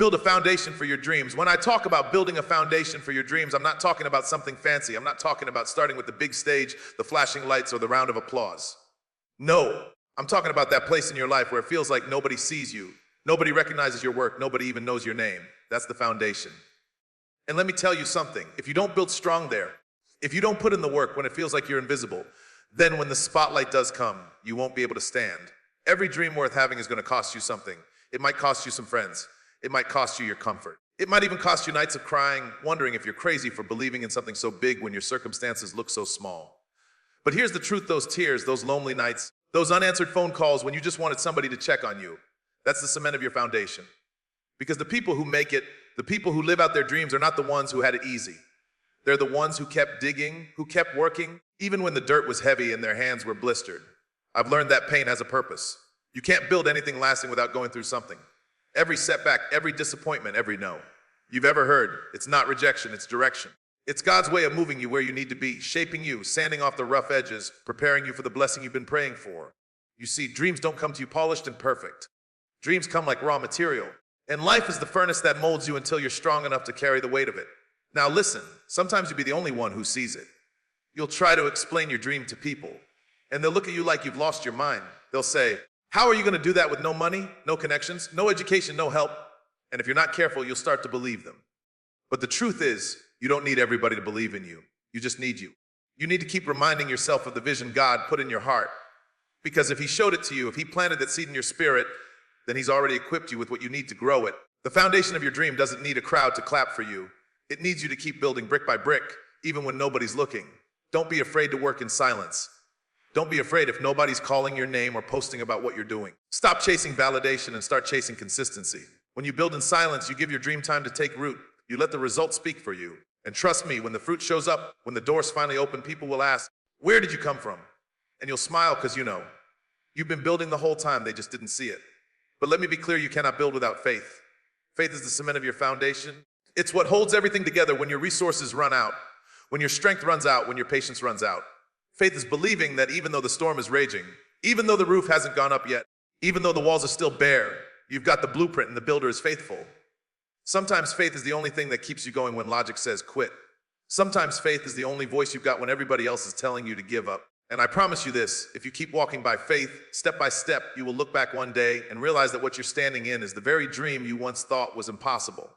Build a foundation for your dreams. When I talk about building a foundation for your dreams, I'm not talking about something fancy. I'm not talking about starting with the big stage, the flashing lights, or the round of applause. No, I'm talking about that place in your life where it feels like nobody sees you, nobody recognizes your work, nobody even knows your name. That's the foundation. And let me tell you something, if you don't build strong there, if you don't put in the work when it feels like you're invisible, then when the spotlight does come, you won't be able to stand. Every dream worth having is going to cost you something. It might cost you some friends. It might cost you your comfort. It might even cost you nights of crying, wondering if you're crazy for believing in something so big when your circumstances look so small. But here's the truth, those tears, those lonely nights, those unanswered phone calls when you just wanted somebody to check on you, that's the cement of your foundation. Because the people who make it, the people who live out their dreams are not the ones who had it easy. They're the ones who kept digging, who kept working, even when the dirt was heavy and their hands were blistered. I've learned that pain has a purpose. You can't build anything lasting without going through something. Every setback, every disappointment, every no you've ever heard, it's not rejection, it's direction. It's God's way of moving you where you need to be, shaping you, sanding off the rough edges, preparing you for the blessing you've been praying for. You see, dreams don't come to you polished and perfect. Dreams come like raw material. And life is the furnace that molds you until you're strong enough to carry the weight of it. Now listen, sometimes you'll be the only one who sees it. You'll try to explain your dream to people, and they'll look at you like you've lost your mind. They'll say, how are you going to do that with no money, no connections, no education, no help? And if you're not careful, you'll start to believe them. But the truth is, you don't need everybody to believe in you. You just need you. You need to keep reminding yourself of the vision God put in your heart. Because if he showed it to you, if he planted that seed in your spirit, then he's already equipped you with what you need to grow it. The foundation of your dream doesn't need a crowd to clap for you. It needs you to keep building brick by brick, even when nobody's looking. Don't be afraid to work in silence. Don't be afraid if nobody's calling your name or posting about what you're doing. Stop chasing validation and start chasing consistency. When you build in silence, you give your dream time to take root. You let the results speak for you. And trust me, when the fruit shows up, when the doors finally open, people will ask, where did you come from? And you'll smile because you know. You've been building the whole time, they just didn't see it. But let me be clear, you cannot build without faith. Faith is the cement of your foundation. It's what holds everything together when your resources run out, when your strength runs out, when your patience runs out. Faith is believing that even though the storm is raging, even though the roof hasn't gone up yet, even though the walls are still bare, you've got the blueprint and the builder is faithful. Sometimes faith is the only thing that keeps you going when logic says quit. Sometimes faith is the only voice you've got when everybody else is telling you to give up. And I promise you this, if you keep walking by faith, step by step, you will look back one day and realize that what you're standing in is the very dream you once thought was impossible.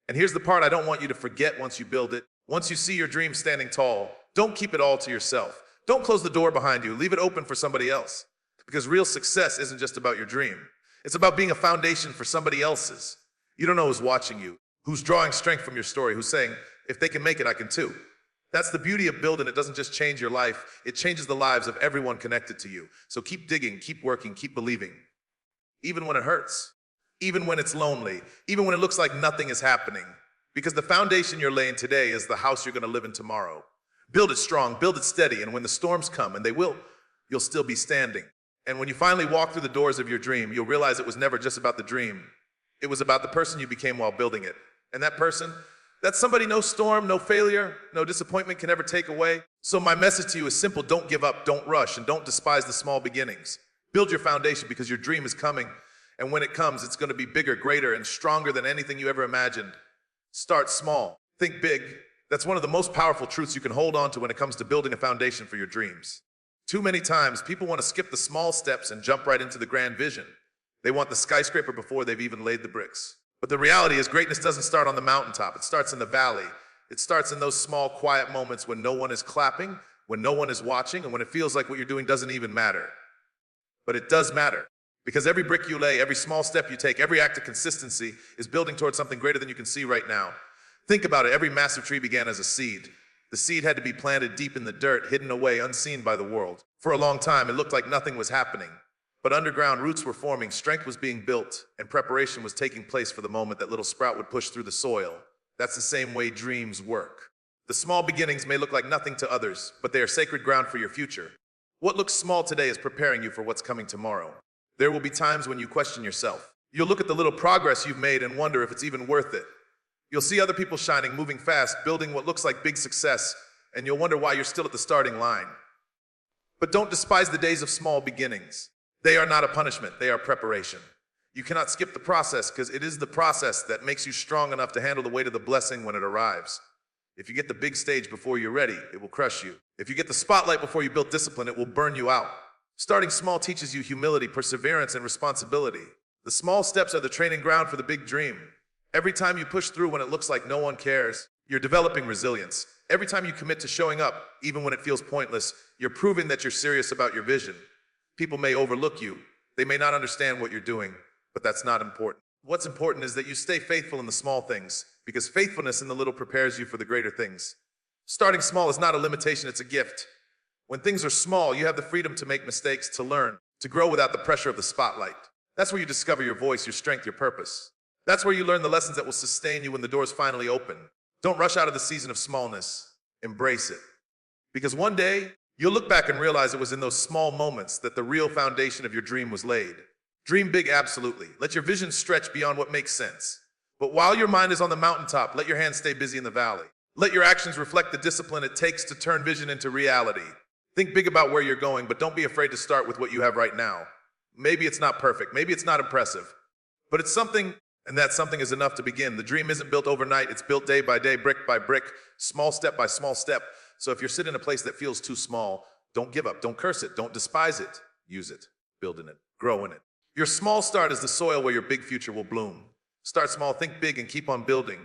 And here's the part I don't want you to forget once you build it. Once you see your dream standing tall, don't keep it all to yourself. Don't close the door behind you. Leave it open for somebody else. Because real success isn't just about your dream. It's about being a foundation for somebody else's. You don't know who's watching you, who's drawing strength from your story, who's saying, if they can make it, I can too. That's the beauty of building. It doesn't just change your life. It changes the lives of everyone connected to you. So keep digging, keep working, keep believing. Even when it hurts, even when it's lonely, even when it looks like nothing is happening. Because the foundation you're laying today is the house you're going to live in tomorrow. Build it strong, build it steady, and when the storms come, and they will, you'll still be standing. And when you finally walk through the doors of your dream, you'll realize it was never just about the dream. It was about the person you became while building it. And that person, that's somebody no storm, no failure, no disappointment can ever take away. So my message to you is simple. Don't give up, don't rush, and don't despise the small beginnings. Build your foundation because your dream is coming. And when it comes, it's going to be bigger, greater, and stronger than anything you ever imagined. Start small. Think big. That's one of the most powerful truths you can hold on to when it comes to building a foundation for your dreams. Too many times, people want to skip the small steps and jump right into the grand vision. They want the skyscraper before they've even laid the bricks. But the reality is greatness doesn't start on the mountaintop. It starts in the valley. It starts in those small, quiet moments when no one is clapping, when no one is watching, and when it feels like what you're doing doesn't even matter. But it does matter. Because every brick you lay, every small step you take, every act of consistency is building towards something greater than you can see right now. Think about it. Every massive tree began as a seed. The seed had to be planted deep in the dirt, hidden away, unseen by the world. For a long time, it looked like nothing was happening. But underground roots were forming, strength was being built, and preparation was taking place for the moment that little sprout would push through the soil. That's the same way dreams work. The small beginnings may look like nothing to others, but they are sacred ground for your future. What looks small today is preparing you for what's coming tomorrow. There will be times when you question yourself. You'll look at the little progress you've made and wonder if it's even worth it. You'll see other people shining, moving fast, building what looks like big success, and you'll wonder why you're still at the starting line. But don't despise the days of small beginnings. They are not a punishment, they are preparation. You cannot skip the process because it is the process that makes you strong enough to handle the weight of the blessing when it arrives. If you get the big stage before you're ready, it will crush you. If you get the spotlight before you build discipline, it will burn you out. Starting small teaches you humility, perseverance, and responsibility. The small steps are the training ground for the big dream. Every time you push through when it looks like no one cares, you're developing resilience. Every time you commit to showing up, even when it feels pointless, you're proving that you're serious about your vision. People may overlook you. They may not understand what you're doing, but that's not important. What's important is that you stay faithful in the small things, because faithfulness in the little prepares you for the greater things. Starting small is not a limitation, it's a gift. When things are small, you have the freedom to make mistakes, to learn, to grow without the pressure of the spotlight. That's where you discover your voice, your strength, your purpose. That's where you learn the lessons that will sustain you when the doors finally open. Don't rush out of the season of smallness. Embrace it. Because one day, you'll look back and realize it was in those small moments that the real foundation of your dream was laid. Dream big, absolutely. Let your vision stretch beyond what makes sense. But while your mind is on the mountaintop, let your hands stay busy in the valley. Let your actions reflect the discipline it takes to turn vision into reality. Think big about where you're going, but don't be afraid to start with what you have right now. Maybe it's not perfect, maybe it's not impressive, but it's something, and that something is enough to begin. The dream isn't built overnight, it's built day by day, brick by brick, small step by small step. So if you're sitting in a place that feels too small, don't give up, don't curse it, don't despise it. Use it, build in it, grow in it. Your small start is the soil where your big future will bloom. Start small, think big, and keep on building.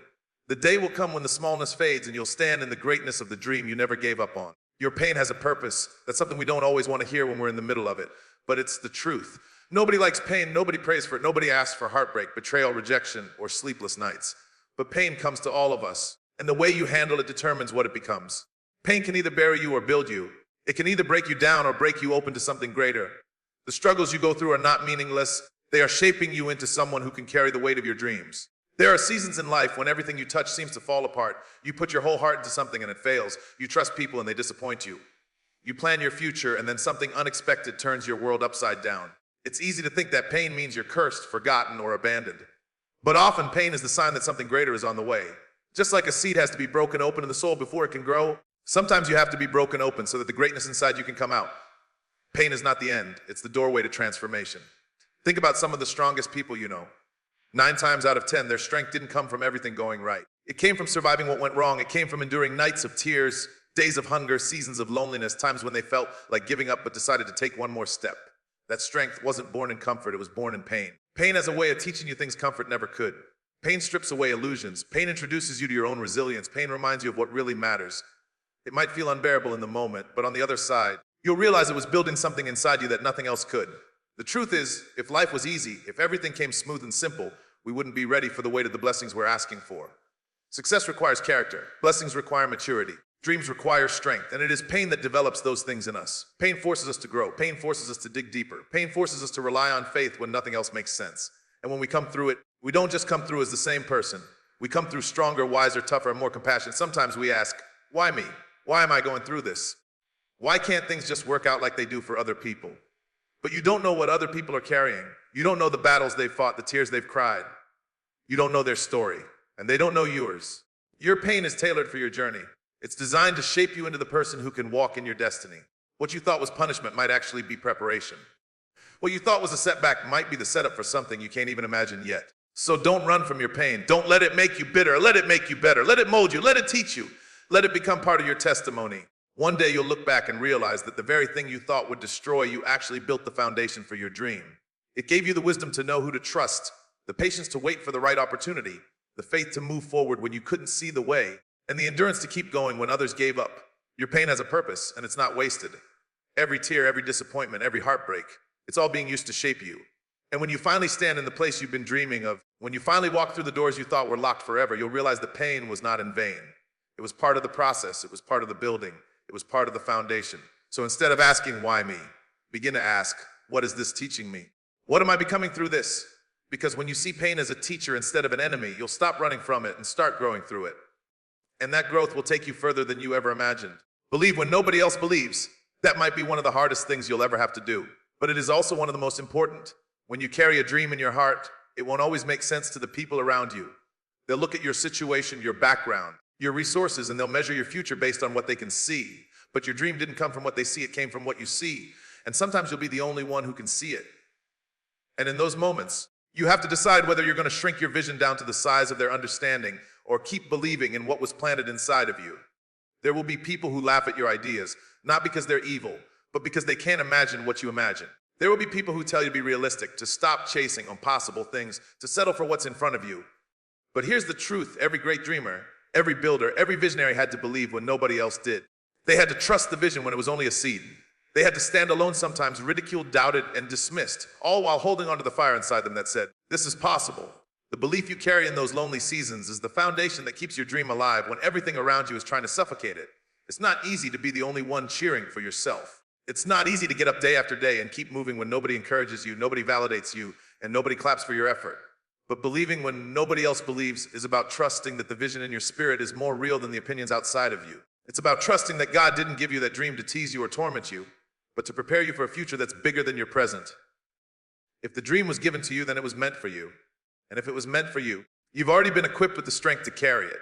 The day will come when the smallness fades and you'll stand in the greatness of the dream you never gave up on. Your pain has a purpose. That's something we don't always want to hear when we're in the middle of it, but it's the truth. Nobody likes pain, nobody prays for it, nobody asks for heartbreak, betrayal, rejection, or sleepless nights. But pain comes to all of us, and the way you handle it determines what it becomes. Pain can either bury you or build you. It can either break you down or break you open to something greater. The struggles you go through are not meaningless. They are shaping you into someone who can carry the weight of your dreams. There are seasons in life when everything you touch seems to fall apart. You put your whole heart into something and it fails. You trust people and they disappoint you. You plan your future and then something unexpected turns your world upside down. It's easy to think that pain means you're cursed, forgotten, or abandoned. But often pain is the sign that something greater is on the way. Just like a seed has to be broken open in the soul before it can grow, sometimes you have to be broken open so that the greatness inside you can come out. Pain is not the end, it's the doorway to transformation. Think about some of the strongest people you know. 9 times out of 10, their strength didn't come from everything going right. It came from surviving what went wrong. It came from enduring nights of tears, days of hunger, seasons of loneliness, times when they felt like giving up but decided to take one more step. That strength wasn't born in comfort, it was born in pain. Pain has a way of teaching you things comfort never could. Pain strips away illusions. Pain introduces you to your own resilience. Pain reminds you of what really matters. It might feel unbearable in the moment, but on the other side, you'll realize it was building something inside you that nothing else could. The truth is, if life was easy, if everything came smooth and simple, we wouldn't be ready for the weight of the blessings we're asking for. Success requires character. Blessings require maturity. Dreams require strength, and it is pain that develops those things in us. Pain forces us to grow. Pain forces us to dig deeper. Pain forces us to rely on faith when nothing else makes sense. And when we come through it, we don't just come through as the same person. We come through stronger, wiser, tougher, and more compassionate. Sometimes we ask, why me? Why am I going through this? Why can't things just work out like they do for other people? But you don't know what other people are carrying. You don't know the battles they've fought, the tears they've cried. You don't know their story, and they don't know yours. Your pain is tailored for your journey. It's designed to shape you into the person who can walk in your destiny. What you thought was punishment might actually be preparation. What you thought was a setback might be the setup for something you can't even imagine yet. So don't run from your pain. Don't let it make you bitter. Let it make you better. Let it mold you. Let it teach you. Let it become part of your testimony. One day you'll look back and realize that the very thing you thought would destroy you actually built the foundation for your dream. It gave you the wisdom to know who to trust, the patience to wait for the right opportunity, the faith to move forward when you couldn't see the way, and the endurance to keep going when others gave up. Your pain has a purpose, and it's not wasted. Every tear, every disappointment, every heartbreak, it's all being used to shape you. And when you finally stand in the place you've been dreaming of, when you finally walk through the doors you thought were locked forever, you'll realize the pain was not in vain. It was part of the process. It was part of the building. It was part of the foundation. So instead of asking, why me? Begin to ask, what is this teaching me? What am I becoming through this? Because when you see pain as a teacher instead of an enemy, you'll stop running from it and start growing through it. And that growth will take you further than you ever imagined. Believe when nobody else believes. That might be one of the hardest things you'll ever have to do. But it is also one of the most important. When you carry a dream in your heart, it won't always make sense to the people around you. They'll look at your situation, your background, your resources, and they'll measure your future based on what they can see. But your dream didn't come from what they see, it came from what you see. And sometimes you'll be the only one who can see it. And in those moments, You have to decide whether you're going to shrink your vision down to the size of their understanding or keep believing in what was planted inside of you. There will be people who laugh at your ideas, not because they're evil, but because they can't imagine what you imagine. There will be people who tell you to be realistic, to stop chasing impossible things, to settle for what's in front of you. But here's the truth: every great dreamer, every builder, every visionary had to believe when nobody else did. They had to trust the vision when it was only a seed. They had to stand alone sometimes, ridiculed, doubted, and dismissed, all while holding onto the fire inside them that said, "This is possible." The belief you carry in those lonely seasons is the foundation that keeps your dream alive when everything around you is trying to suffocate it. It's not easy to be the only one cheering for yourself. It's not easy to get up day after day and keep moving when nobody encourages you, nobody validates you, and nobody claps for your effort. But believing when nobody else believes is about trusting that the vision in your spirit is more real than the opinions outside of you. It's about trusting that God didn't give you that dream to tease you or torment you, but to prepare you for a future that's bigger than your present. If the dream was given to you, then it was meant for you. And if it was meant for you, you've already been equipped with the strength to carry it.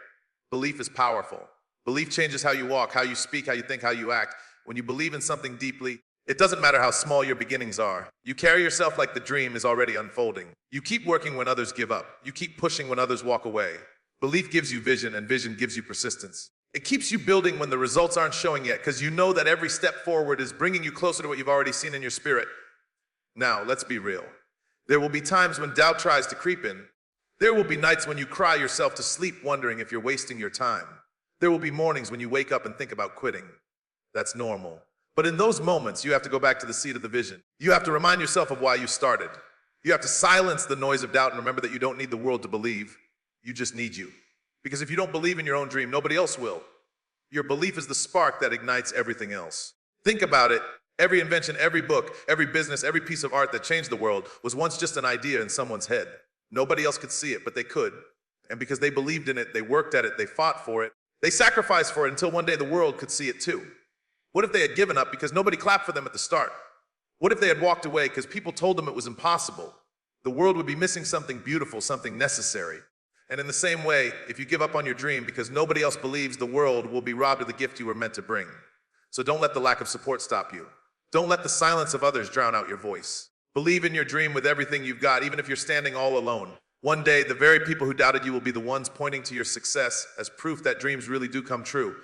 Belief is powerful. Belief changes how you walk, how you speak, how you think, how you act. When you believe in something deeply, it doesn't matter how small your beginnings are. You carry yourself like the dream is already unfolding. You keep working when others give up. You keep pushing when others walk away. Belief gives you vision, and vision gives you persistence. It keeps you building when the results aren't showing yet, because you know that every step forward is bringing you closer to what you've already seen in your spirit. Now, let's be real. There will be times when doubt tries to creep in. There will be nights when you cry yourself to sleep wondering if you're wasting your time. There will be mornings when you wake up and think about quitting. That's normal. But in those moments, you have to go back to the seed of the vision. You have to remind yourself of why you started. You have to silence the noise of doubt and remember that you don't need the world to believe. You just need you. Because if you don't believe in your own dream, nobody else will. Your belief is the spark that ignites everything else. Think about it. Every invention, every book, every business, every piece of art that changed the world was once just an idea in someone's head. Nobody else could see it, but they could. And because they believed in it, they worked at it, they fought for it, they sacrificed for it until one day the world could see it too. What if they had given up because nobody clapped for them at the start? What if they had walked away because people told them it was impossible? The world would be missing something beautiful, something necessary. And in the same way, if you give up on your dream because nobody else believes, the world will be robbed of the gift you were meant to bring. So don't let the lack of support stop you. Don't let the silence of others drown out your voice. Believe in your dream with everything you've got, even if you're standing all alone. One day, the very people who doubted you will be the ones pointing to your success as proof that dreams really do come true.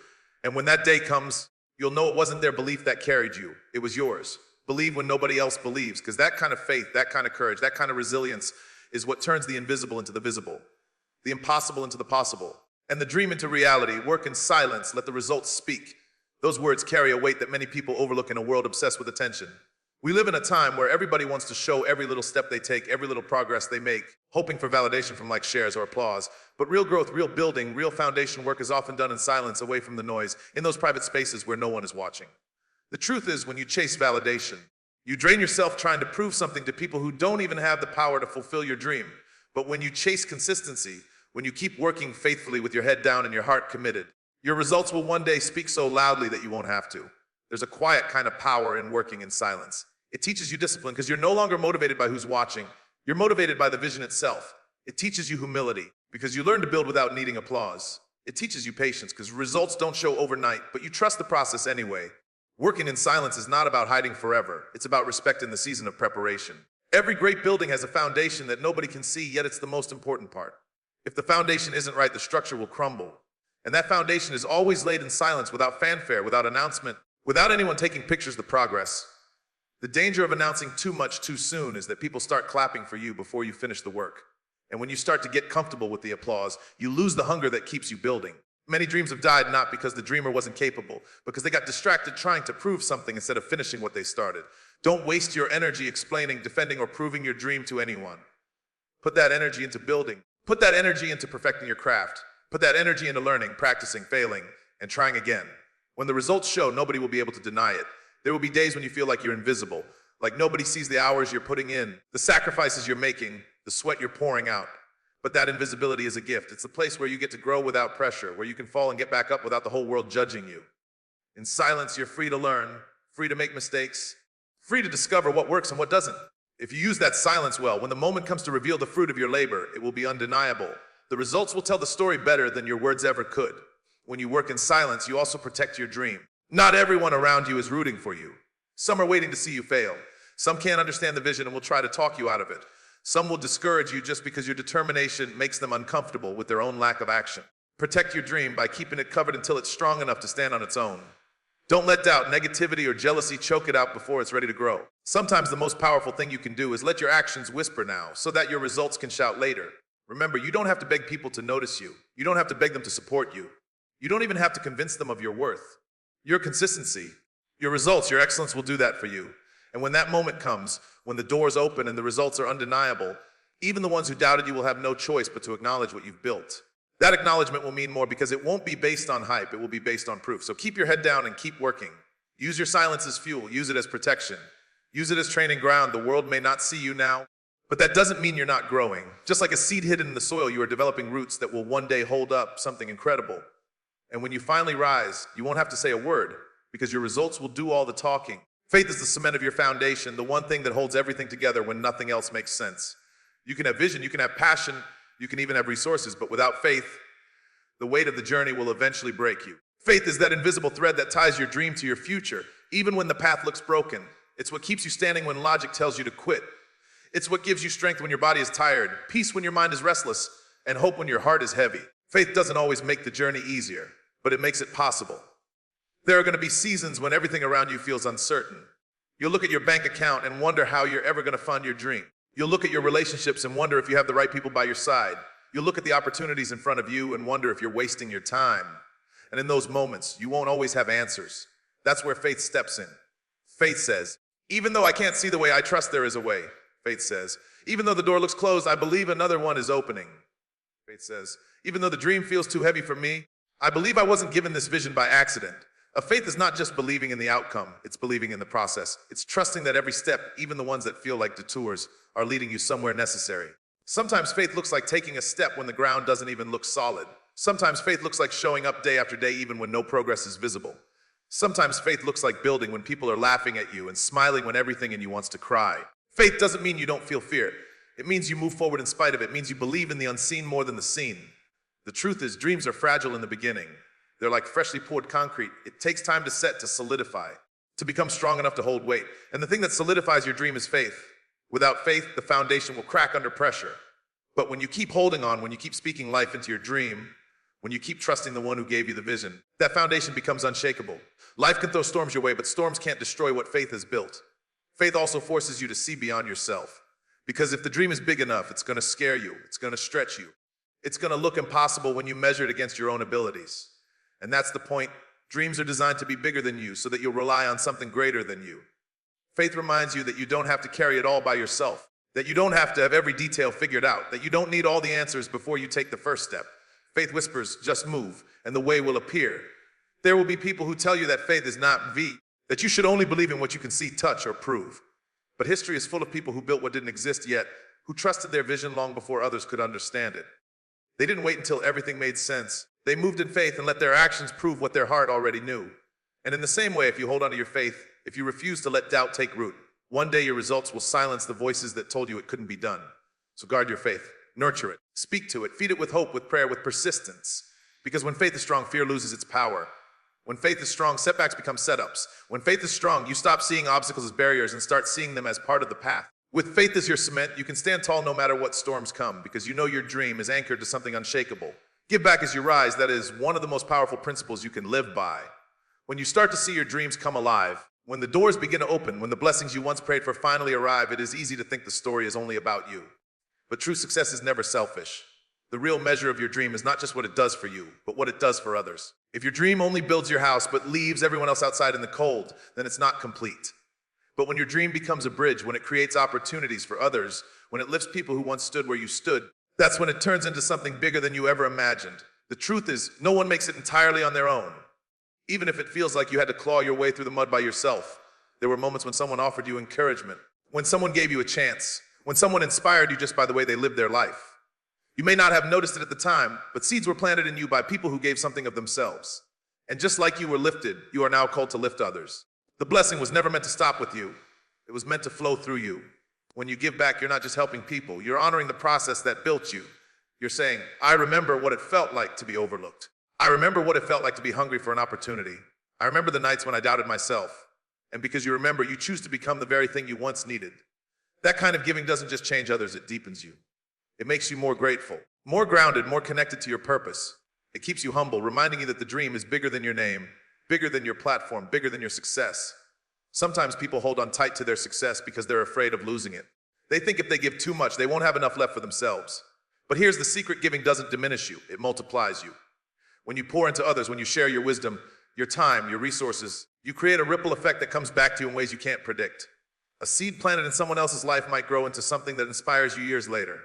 And when that day comes, you'll know it wasn't their belief that carried you. It was yours. Believe when nobody else believes, because that kind of faith, that kind of courage, that kind of resilience is what turns the invisible into the visible, the impossible into the possible, and the dream into reality. Work in silence, let the results speak. Those words carry a weight that many people overlook in a world obsessed with attention. We live in a time where everybody wants to show every little step they take, every little progress they make, hoping for validation from likes, shares, or applause. But real growth, real building, real foundation work is often done in silence, away from the noise, in those private spaces where no one is watching. The truth is, when you chase validation, you drain yourself trying to prove something to people who don't even have the power to fulfill your dream. But when you chase consistency, when you keep working faithfully with your head down and your heart committed, your results will one day speak so loudly that you won't have to. There's a quiet kind of power in working in silence. It teaches you discipline because you're no longer motivated by who's watching. You're motivated by the vision itself. It teaches you humility because you learn to build without needing applause. It teaches you patience because results don't show overnight, but you trust the process anyway. Working in silence is not about hiding forever. It's about respecting the season of preparation. Every great building has a foundation that nobody can see, yet it's the most important part. If the foundation isn't right, the structure will crumble. And that foundation is always laid in silence, without fanfare, without announcement, without anyone taking pictures of the progress. The danger of announcing too much too soon is that people start clapping for you before you finish the work. And when you start to get comfortable with the applause, you lose the hunger that keeps you building. Many dreams have died not because the dreamer wasn't capable, because they got distracted trying to prove something instead of finishing what they started. Don't waste your energy explaining, defending, or proving your dream to anyone. Put that energy into building. Put that energy into perfecting your craft. Put that energy into learning, practicing, failing, and trying again. When the results show, nobody will be able to deny it. There will be days when you feel like you're invisible, like nobody sees the hours you're putting in, the sacrifices you're making, the sweat you're pouring out. But that invisibility is a gift. It's the place where you get to grow without pressure, where you can fall and get back up without the whole world judging you. In silence, you're free to learn, free to make mistakes, free to discover what works and what doesn't. If you use that silence well, when the moment comes to reveal the fruit of your labor, it will be undeniable. The results will tell the story better than your words ever could. When you work in silence, you also protect your dream. Not everyone around you is rooting for you. Some are waiting to see you fail. Some can't understand the vision and will try to talk you out of it. Some will discourage you just because your determination makes them uncomfortable with their own lack of action. Protect your dream by keeping it covered until it's strong enough to stand on its own. Don't let doubt, negativity, or jealousy choke it out before it's ready to grow. Sometimes the most powerful thing you can do is let your actions whisper now so that your results can shout later. Remember, you don't have to beg people to notice you. You don't have to beg them to support you. You don't even have to convince them of your worth. Your consistency, your results, your excellence will do that for you. And when that moment comes, when the doors open and the results are undeniable, even the ones who doubted you will have no choice but to acknowledge what you've built. That acknowledgement will mean more because it won't be based on hype, it will be based on proof. So keep your head down and keep working. Use your silence as fuel, use it as protection. Use it as training ground. The world may not see you now, but that doesn't mean you're not growing. Just like a seed hidden in the soil, you are developing roots that will one day hold up something incredible. And when you finally rise, you won't have to say a word because your results will do all the talking. Faith is the cement of your foundation, the one thing that holds everything together when nothing else makes sense. You can have vision, you can have passion, you can even have resources, but without faith, the weight of the journey will eventually break you. Faith is that invisible thread that ties your dream to your future, even when the path looks broken. It's what keeps you standing when logic tells you to quit. It's what gives you strength when your body is tired, peace when your mind is restless, and hope when your heart is heavy. Faith doesn't always make the journey easier, but it makes it possible. There are going to be seasons when everything around you feels uncertain. You'll look at your bank account and wonder how you're ever going to fund your dream. You'll look at your relationships and wonder if you have the right people by your side. You'll look at the opportunities in front of you and wonder if you're wasting your time. And in those moments, you won't always have answers. That's where faith steps in. Faith says, even though I can't see the way, I trust there is a way. Faith says, even though the door looks closed, I believe another one is opening. Faith says, even though the dream feels too heavy for me, I believe I wasn't given this vision by accident. A faith is not just believing in the outcome, it's believing in the process. It's trusting that every step, even the ones that feel like detours, are leading you somewhere necessary. Sometimes faith looks like taking a step when the ground doesn't even look solid. Sometimes faith looks like showing up day after day even when no progress is visible. Sometimes faith looks like building when people are laughing at you and smiling when everything in you wants to cry. Faith doesn't mean you don't feel fear. It means you move forward in spite of it. It means you believe in the unseen more than the seen. The truth is, dreams are fragile in the beginning. They're like freshly poured concrete. It takes time to set, to solidify, to become strong enough to hold weight. And the thing that solidifies your dream is faith. Without faith, the foundation will crack under pressure. But when you keep holding on, when you keep speaking life into your dream, when you keep trusting the one who gave you the vision, that foundation becomes unshakable. Life can throw storms your way, but storms can't destroy what faith has built. Faith also forces you to see beyond yourself. Because if the dream is big enough, it's going to scare you. It's going to stretch you. It's going to look impossible when you measure it against your own abilities. And that's the point. Dreams are designed to be bigger than you so that you'll rely on something greater than you. Faith reminds you that you don't have to carry it all by yourself, that you don't have to have every detail figured out, that you don't need all the answers before you take the first step. Faith whispers, just move, and the way will appear. There will be people who tell you that faith is not that you should only believe in what you can see, touch, or prove. But history is full of people who built what didn't exist yet, who trusted their vision long before others could understand it. They didn't wait until everything made sense. They moved in faith and let their actions prove what their heart already knew. And in the same way, if you hold on to your faith, if you refuse to let doubt take root, one day your results will silence the voices that told you it couldn't be done. So guard your faith, nurture it, speak to it, feed it with hope, with prayer, with persistence. Because when faith is strong, fear loses its power. When faith is strong, setbacks become setups. When faith is strong, you stop seeing obstacles as barriers and start seeing them as part of the path. With faith as your cement, you can stand tall no matter what storms come, because you know your dream is anchored to something unshakable. Give back as you rise. That is one of the most powerful principles you can live by. When you start to see your dreams come alive, when the doors begin to open, when the blessings you once prayed for finally arrive, it is easy to think the story is only about you. But true success is never selfish. The real measure of your dream is not just what it does for you, but what it does for others. If your dream only builds your house but leaves everyone else outside in the cold, then it's not complete. But when your dream becomes a bridge, when it creates opportunities for others, when it lifts people who once stood where you stood, that's when it turns into something bigger than you ever imagined. The truth is, no one makes it entirely on their own. Even if it feels like you had to claw your way through the mud by yourself, there were moments when someone offered you encouragement, when someone gave you a chance, when someone inspired you just by the way they lived their life. You may not have noticed it at the time, but seeds were planted in you by people who gave something of themselves. And just like you were lifted, you are now called to lift others. The blessing was never meant to stop with you. It was meant to flow through you. When you give back, you're not just helping people. You're honoring the process that built you. You're saying, I remember what it felt like to be overlooked. I remember what it felt like to be hungry for an opportunity. I remember the nights when I doubted myself. And because you remember, you choose to become the very thing you once needed. That kind of giving doesn't just change others, it deepens you. It makes you more grateful, more grounded, more connected to your purpose. It keeps you humble, reminding you that the dream is bigger than your name, bigger than your platform, bigger than your success. Sometimes people hold on tight to their success because they're afraid of losing it. They think if they give too much, they won't have enough left for themselves. But here's the secret: giving doesn't diminish you, it multiplies you. When you pour into others, when you share your wisdom, your time, your resources, you create a ripple effect that comes back to you in ways you can't predict. A seed planted in someone else's life might grow into something that inspires you years later.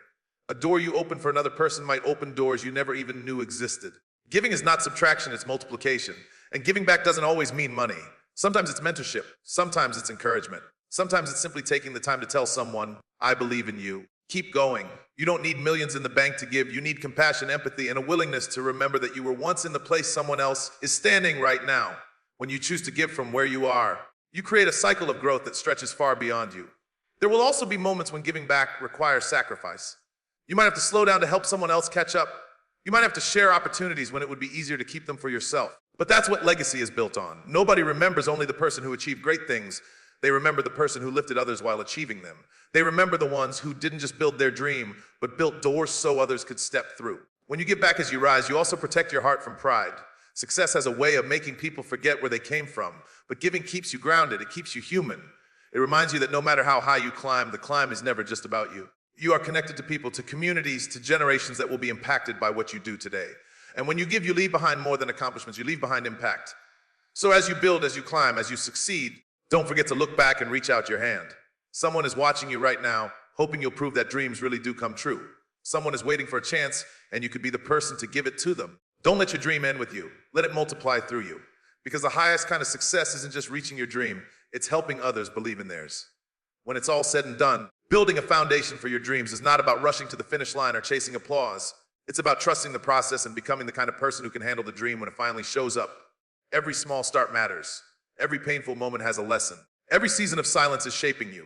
A door you open for another person might open doors you never even knew existed. Giving is not subtraction, it's multiplication. And giving back doesn't always mean money. Sometimes it's mentorship. Sometimes it's encouragement. Sometimes it's simply taking the time to tell someone, I believe in you. Keep going. You don't need millions in the bank to give. You need compassion, empathy, and a willingness to remember that you were once in the place someone else is standing right now. When you choose to give from where you are, you create a cycle of growth that stretches far beyond you. There will also be moments when giving back requires sacrifice. You might have to slow down to help someone else catch up. You might have to share opportunities when it would be easier to keep them for yourself. But that's what legacy is built on. Nobody remembers only the person who achieved great things. They remember the person who lifted others while achieving them. They remember the ones who didn't just build their dream, but built doors so others could step through. When you give back as you rise, you also protect your heart from pride. Success has a way of making people forget where they came from, but giving keeps you grounded, it keeps you human. It reminds you that no matter how high you climb, the climb is never just about you. You are connected to people, to communities, to generations that will be impacted by what you do today. And when you give, you leave behind more than accomplishments, you leave behind impact. So as you build, as you climb, as you succeed, don't forget to look back and reach out your hand. Someone is watching you right now, hoping you'll prove that dreams really do come true. Someone is waiting for a chance, and you could be the person to give it to them. Don't let your dream end with you. Let it multiply through you. Because the highest kind of success isn't just reaching your dream, it's helping others believe in theirs. When it's all said and done, building a foundation for your dreams is not about rushing to the finish line or chasing applause. It's about trusting the process and becoming the kind of person who can handle the dream when it finally shows up. Every small start matters. Every painful moment has a lesson. Every season of silence is shaping you.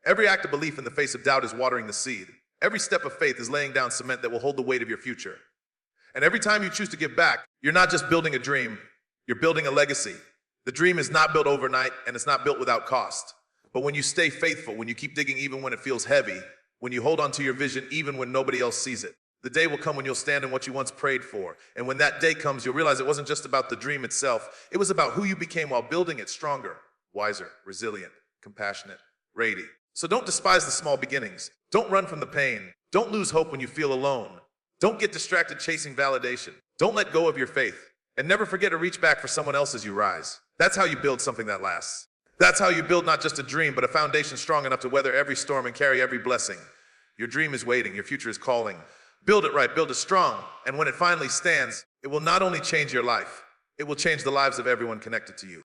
Every act of belief in the face of doubt is watering the seed. Every step of faith is laying down cement that will hold the weight of your future. And every time you choose to give back, you're not just building a dream, you're building a legacy. The dream is not built overnight, and it's not built without cost. But when you stay faithful, when you keep digging even when it feels heavy, when you hold on to your vision even when nobody else sees it, the day will come when you'll stand in what you once prayed for. And when that day comes, you'll realize it wasn't just about the dream itself. It was about who you became while building it stronger, wiser, resilient, compassionate, ready. So don't despise the small beginnings. Don't run from the pain. Don't lose hope when you feel alone. Don't get distracted chasing validation. Don't let go of your faith. And never forget to reach back for someone else as you rise. That's how you build something that lasts. That's how you build not just a dream, but a foundation strong enough to weather every storm and carry every blessing. Your dream is waiting. Your future is calling. Build it right, build it strong. And when it finally stands, it will not only change your life, it will change the lives of everyone connected to you.